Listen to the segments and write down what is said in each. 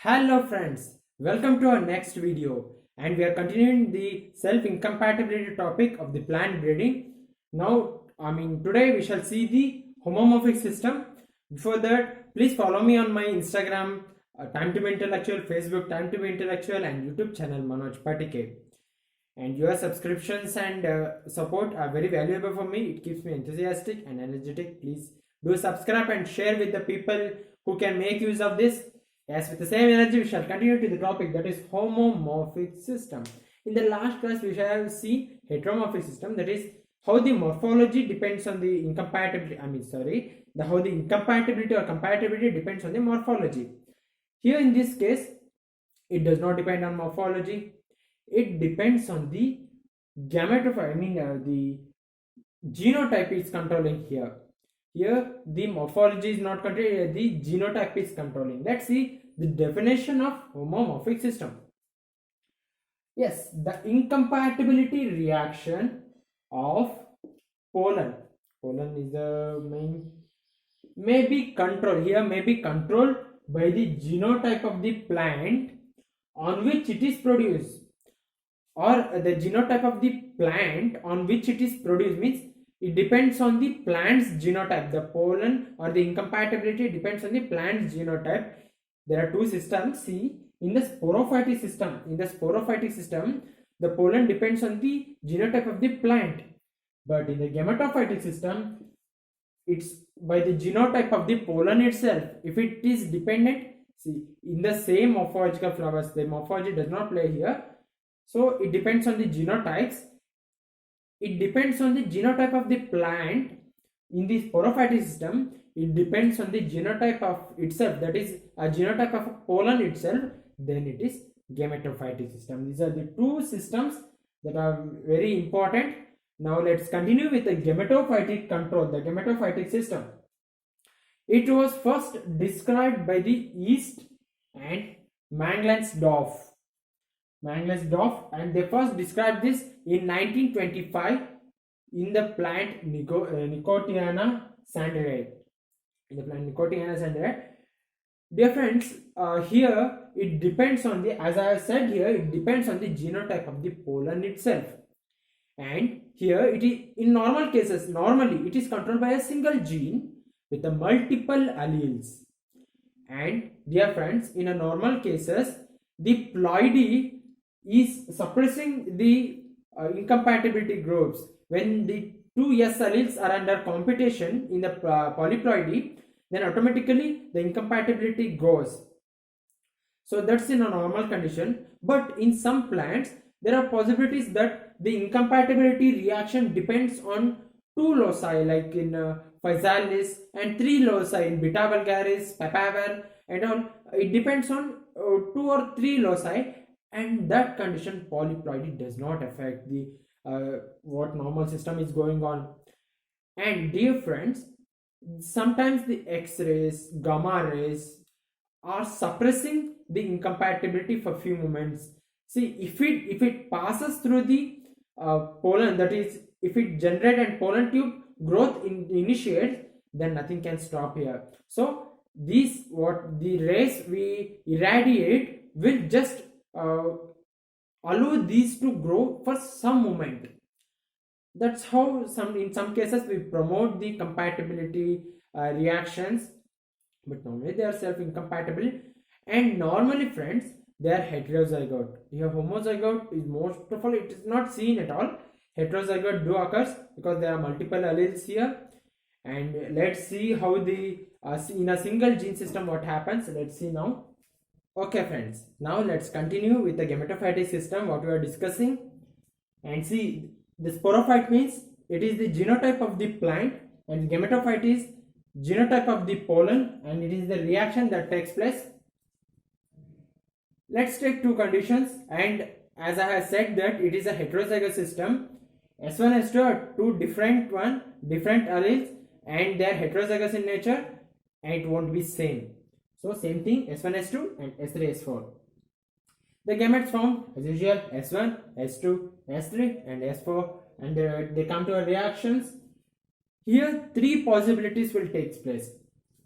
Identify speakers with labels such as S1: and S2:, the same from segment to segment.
S1: Hello friends, welcome to our next video and we are continuing the self-incompatibility topic of the plant breeding. Today we shall see the homomorphic system. Before that, please follow me on my Instagram, Time to be Intellectual, Facebook, Time to be Intellectual and YouTube channel Manoj Patike. And your subscriptions and support are very valuable for me. It keeps me enthusiastic and energetic. Please do subscribe and share with the people who can make use of this. Yes, with the same energy, we shall continue to the topic that is homomorphic system. In the last class, we shall see heteromorphic system, that is how the morphology depends on the incompatibility. How the incompatibility or compatibility depends on the morphology. Here in this case, it does not depend on morphology. It depends on the gametophyte. The genotype is controlling here. Here, the morphology is not controlling, the genotype is controlling. Let's see the definition of homomorphic system. Yes, the incompatibility reaction of pollen. Pollen is the main, may be controlled by the genotype of the plant on which it is produced, or the genotype of the plant on which it is produced means it depends on the plant's genotype. The pollen or the incompatibility depends on the plant's genotype. There are two systems. See, in the sporophytic system, the pollen depends on the genotype of the plant. But in the gametophytic system, it's by the genotype of the pollen itself. If it is dependent, see, in the same morphological flowers, the morphology does not play here. So it depends on the genotypes. It depends on the genotype of the plant. In the sporophytic system, it depends on the genotype of itself, that is a genotype of pollen itself. Then it is gametophytic system. These are the two systems that are very important. Now let's continue with the gametophytic control, the gametophytic system. It was first described by the East and Mangelsdorff, and they first described this in 1925 in the plant Nicotiana sanderae. Dear friends, here it depends on the, as I have said here, it depends on the genotype of the pollen itself. And here it is, in normal cases, normally it is controlled by a single gene with a multiple alleles. And dear friends, in a normal cases, the ploidy is suppressing the incompatibility groups. When the two S alleles are under competition in the polyploidy, then automatically the incompatibility goes. So that's in a normal condition. But in some plants, there are possibilities that the incompatibility reaction depends on two loci, like in Physalis, and three loci in Beta vulgaris, Papaver, and all. It depends on two or three loci, and that condition polyploidy does not affect the what normal system is going on. And dear friends, sometimes the X-rays, gamma rays are suppressing the incompatibility for few moments. See, if it passes through the pollen, that is, if it generates and pollen tube growth initiates, then nothing can stop here. So these, what the rays we irradiate will just allow these to grow for some moment. That's how in some cases we promote the compatibility reactions, but normally they are self-incompatible. And normally, friends, they are heterozygote. Here homozygote is most of all, it is not seen at all. Heterozygote do occurs because there are multiple alleles here. And let's see how the in a single gene system what happens. Let's see now. Okay friends, now let's continue with the gametophytic system what we are discussing. And see, the sporophyte means it is the genotype of the plant, and gametophyte is genotype of the pollen, and it is the reaction that takes place. Let's take two conditions, and as I have said that it is a heterozygous system. S1 S2 are two different alleles, and they are heterozygous in nature, and it won't be same. So same thing, S1 S2 and S3 S4. The gametes formed as usual S1, S2, S3 and S4, and they come to a reactions. Here three possibilities will take place.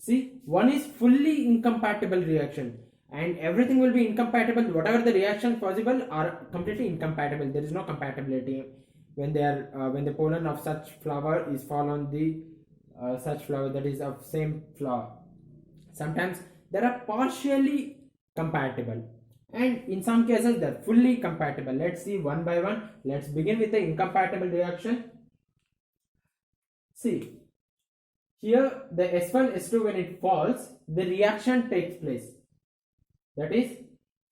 S1: See, one is fully incompatible reaction. and everything will be incompatible. Whatever the reaction possible are completely incompatible. There is no compatibility when they are when the pollen of such flower is fall on the such flower that is of same flower. Sometimes they are partially compatible, and in some cases they are fully compatible. Let's see one by one. Let's begin with the incompatible reaction. See, here the S1 S2, when it falls, the reaction takes place. That is,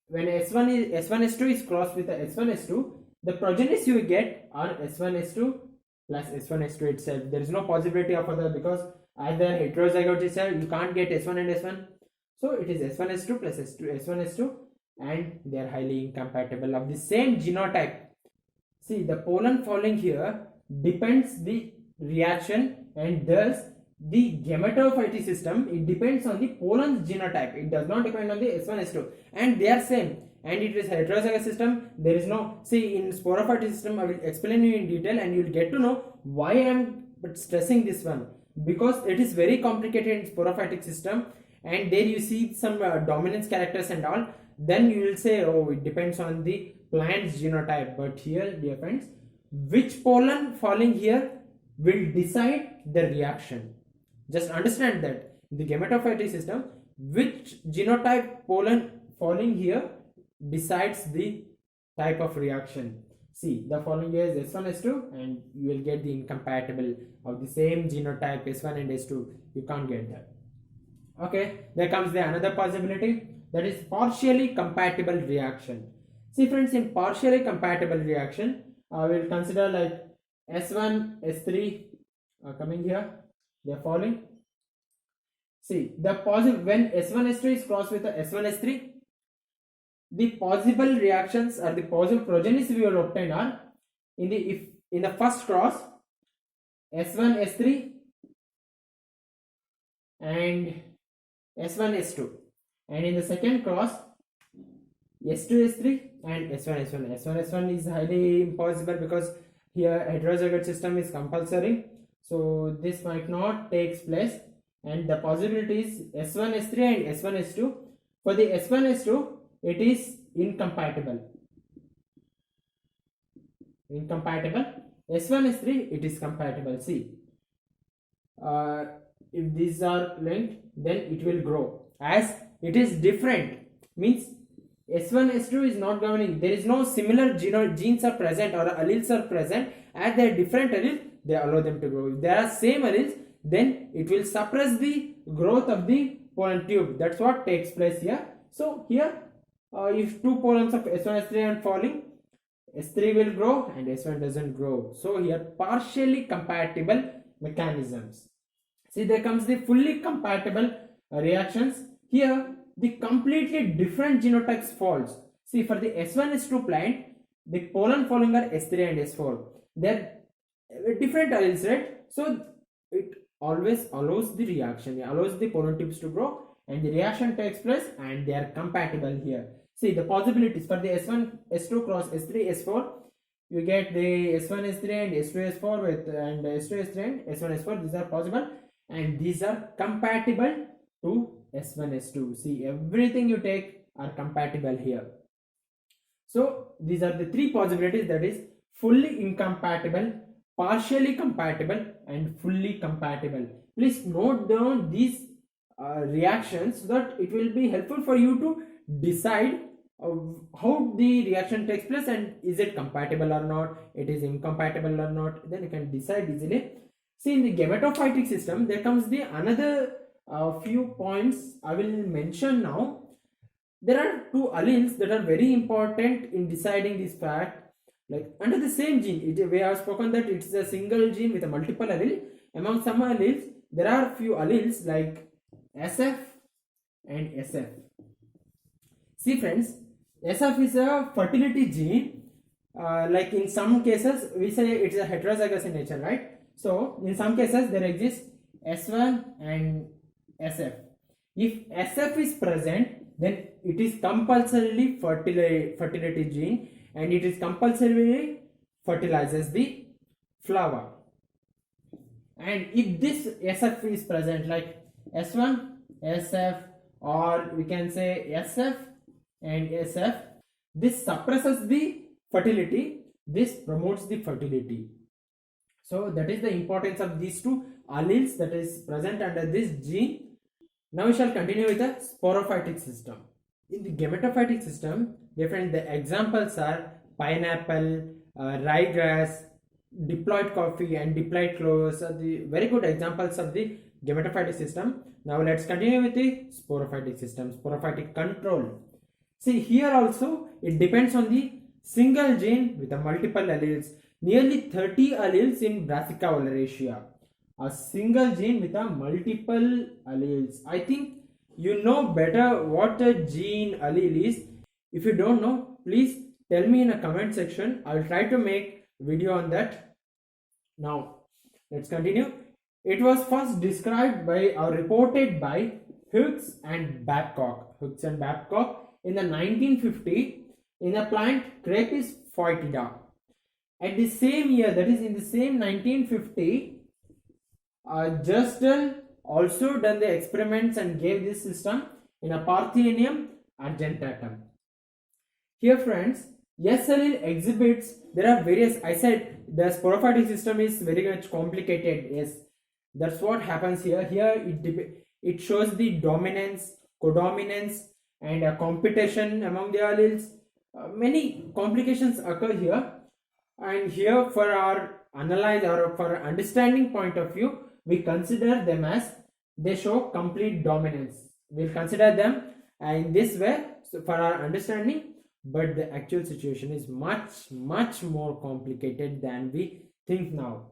S1: when S1 S2 is crossed with the S1 S2, the progenies you get are S1 S2 plus S1 S2 itself. There is no possibility of other, because either heterozygote itself you can't get S1 and S1. So it is S1 S2 plus S1 S2, and they are highly incompatible of the same genotype. See, the pollen falling here depends the reaction, and thus the gametophyte system, it depends on the pollen's genotype. It does not depend on the S1 S2, and they are same, and it is heterozygous system. There is no, see, in sporophyte system I will explain you in detail, and you will get to know why I am stressing this one, because it is very complicated in sporophytic system, and there you see some dominance characters and all. Then you will say, oh, it depends on the plant's genotype. But here, dear friends, which pollen falling here will decide the reaction. Just understand that in the gametophyte system, which genotype pollen falling here decides the type of reaction. See, the following here is S1 S2, and you will get the incompatible of the same genotype S1 and S2. You can't get that. Okay, there comes the another possibility, that is partially compatible reaction. See friends, in partially compatible reaction, I will consider like S1 S3 coming here, they are falling. See, the positive, when S1 S2 is crossed with the S1 S3, the possible reactions or the possible progenies we will obtain are in the first cross S1 S3 and S1 S2, and in the second cross S2 S3 and S1 S1. S1 S1 is highly impossible, because here heterozygote system is compulsory, so this might not take place, and the possibility is S1 S3 and S1 S2. For the S1 S2, it is incompatible. S1 S3, it is compatible. See, if these are linked, then it will grow. As it is different, means S1 S2 is not governing. There is no similar genes are present or alleles are present. As they are different alleles, they allow them to grow. If there are same alleles, then it will suppress the growth of the pollen tube. That's what takes place here. So here, if two pollens of S1 S3 are falling, S3 will grow and S1 doesn't grow. So here partially compatible mechanisms. See, there comes the fully compatible reactions. Here the completely different genotypes falls. See, for the S1 S2 plant, the pollen falling are S3 and S4. They're different alleles, right? So it always allows the reaction, it allows the pollen tubes to grow, and the reaction takes place, and they are compatible here. See, the possibilities for the S1 S2 cross S3 S4, you get the S1 S3 and S2 S4 with, and S2 S3 and S1 S4. These are possible, and these are compatible to S1 S2. See, everything you take are compatible here. So these are the three possibilities, that is fully incompatible, partially compatible, and fully compatible. Please note down these reactions, so that it will be helpful for you to decide how the reaction takes place, and is it compatible or not, it is incompatible or not. Then you can decide easily. See, in the gametophytic system, there comes the another few points I will mention now. There are two alleles that are very important in deciding this fact. Like under the same gene, we have spoken that it's a single gene with a multiple allele. Among some alleles, there are few alleles like SF and SF. See friends, SF is a fertility gene. Like in some cases, we say it's a heterozygous in nature, right? So in some cases, there exists S1 and SF. If SF is present, then it is compulsorily fertility gene, and it is compulsorily fertilizes the flower. And if this SF is present, like S1, SF, or we can say SF and SF. This suppresses the fertility, this promotes the fertility. So that is the importance of these two alleles that is present under this gene. Now we shall continue with the sporophytic system. In the gametophytic system, different the examples are pineapple, ryegrass, diploid coffee and diploid cloves are the very good examples of the gametophytic system. Now let's continue with the sporophytic system, sporophytic control. See, here also it depends on the single gene with the multiple alleles. Nearly 30 alleles in Brassica oleracea. A single gene with a multiple alleles. I think you know better what a gene allele is. If you don't know, please tell me in a comment section. I will try to make video on that. Now let's continue. It was first described by or reported by Hughes and Babcock in the 1950 in the plant Crapis foetida. At the same year, that is in the same 1950, Justel also done the experiments and gave this system in a Parthenium argentatum. Here friends, S allele exhibits, there are various, I said the sporophytic system is very much complicated. Yes, that's what happens here. Here it shows the dominance, codominance and a competition among the alleles. Many complications occur here, and here for our analyze or for our understanding point of view, we consider them as they show complete dominance. We'll consider them in this way for our understanding, but the actual situation is much more complicated than we think now.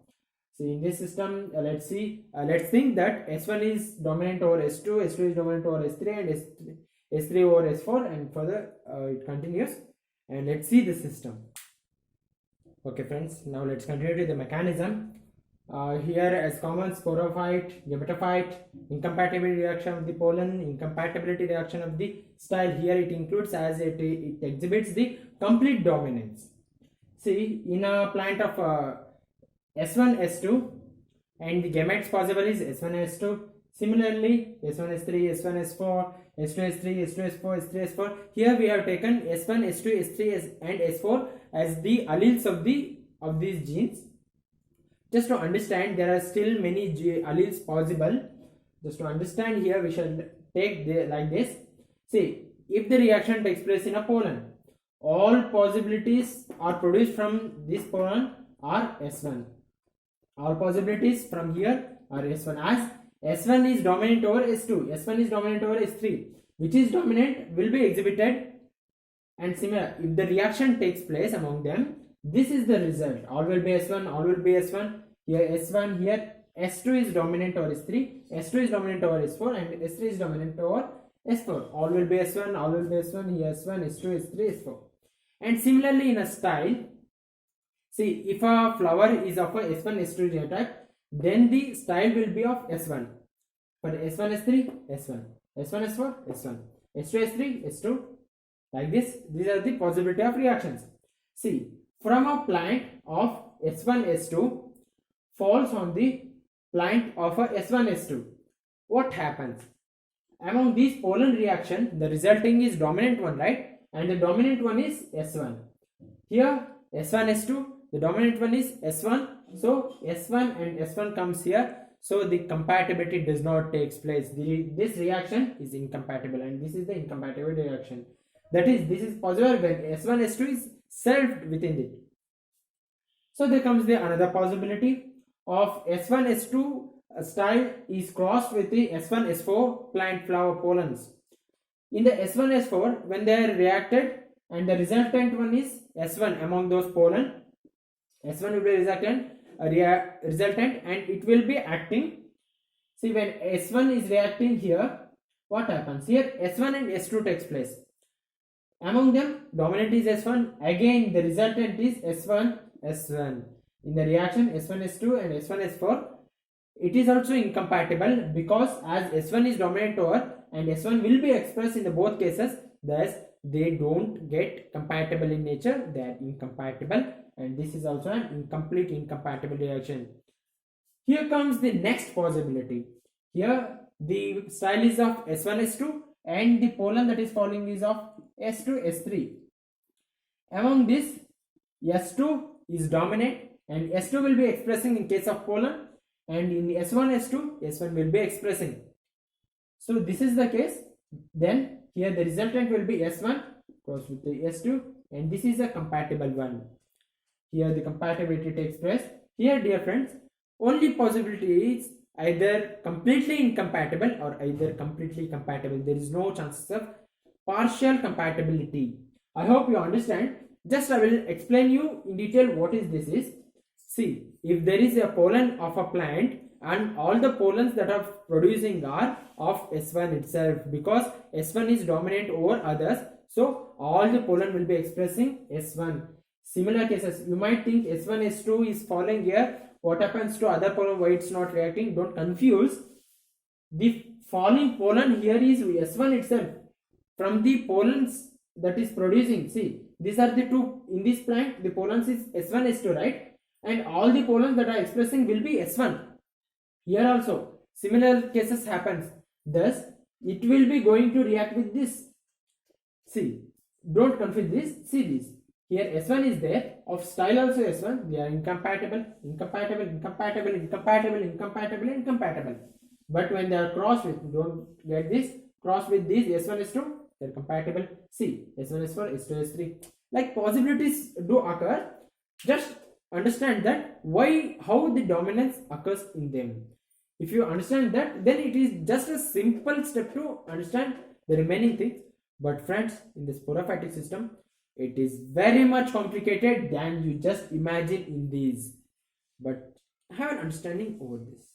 S1: See, in this system, let's think that S1 is dominant over S2, S2 is dominant over S3 and S3 over S4, and further it continues. And let's see the system. Okay friends, now let's continue to the mechanism. Here as common sporophyte, gametophyte, incompatibility reaction of the pollen, incompatibility reaction of the style. Here it includes as it exhibits the complete dominance. See, in a plant of S1, S2 and the gametes possible is S1, S2. Similarly, S1, S3, S1, S4, S2, S3, S2, S4, S3, S4. Here we have taken S1, S2, S3 and S4 as the alleles of these genes. Just to understand, there are still many alleles possible. Just to understand, here we shall take like this. See, if the reaction takes place in a pollen, all possibilities are produced from this pollen are S1. All possibilities from here are S1, as S1 is dominant over S2, S1 is dominant over S3. Which is dominant will be exhibited, and similar, if the reaction takes place among them, this is the result. All will be S1, all will be S1. Here S1, here S2 is dominant over S3, S2 is dominant over S4 and S3 is dominant over S4. All will be S1, all will be S1, here S1, S2, S3, S4. And similarly in a style, see, if a flower is of a S1, S2 genotype, then the style will be of S1. For S1, S3, S1. S1, S4, S1. S2, S3, S2. Like this, these are the possibility of reactions. See, from a plant of S1, S2 falls on the plant of a S1, S2. What happens? Among these pollen reaction, the resulting is dominant one, right? And the dominant one is S1. Here, S1, S2, the dominant one is S1. So, S1 and S1 comes here. So, the compatibility does not take place. This reaction is incompatible, and this is the incompatible reaction. That is, this is possible when S1, S2 is selved within it. So, there comes the another possibility of S1, S2 style is crossed with the S1, S4 plant flower pollens. In the S1, S4, when they are reacted and the resultant one is S1 among those pollen, S1 will be resultant and it will be acting. See, when S1 is reacting here, what happens? Here S1 and S2 takes place. Among them, dominant is S1. Again, the resultant is S1, S1. In the reaction S1, S2 and S1, S4, it is also incompatible because as S1 is dominant over and S1 will be expressed in the both cases, thus they don't get compatible in nature, they are incompatible, and this is also an incomplete incompatible reaction. Here comes the next possibility. Here the style is of S1, S2 and the pollen that is following is of S2, S3. Among this, S2 is dominant and S2 will be expressing in case of pollen, and in S1, S2, S1 will be expressing. So this is the case. Then here the resultant will be S1 cross with the S2, and this is a compatible one. Here the compatibility takes place. Here, dear friends, only possibility is either completely incompatible or either completely compatible. There is no chances of partial compatibility. I hope you understand. Just I will explain you in detail what is this is. See, if there is a pollen of a plant and all the pollens that are producing are of S1 itself, because S1 is dominant over others, so all the pollen will be expressing S1. Similar cases, you might think S1, S2 is following here. What happens to other pollen? Why it's not reacting? Don't confuse. The falling pollen here is S1 itself. From the pollens that is producing, see, these are the two in this plant. The pollens is S1, S2, right? And all the pollens that are expressing will be S1. Here also, similar cases happens. Thus, it will be going to react with this. See, don't confuse this. See this. Here S1 is there, of style also S1, they are incompatible, incompatible, incompatible, incompatible, incompatible, incompatible. But when they are crossed with, don't get this, cross with this S1, S2, they are compatible. See, S1, S4, S2, S3. Like possibilities do occur. Just understand that why, how the dominance occurs in them. If you understand that, then it is just a simple step to understand the remaining things. But friends, in the sporophytic system, it is very much complicated than you just imagine in these. But have an understanding over this.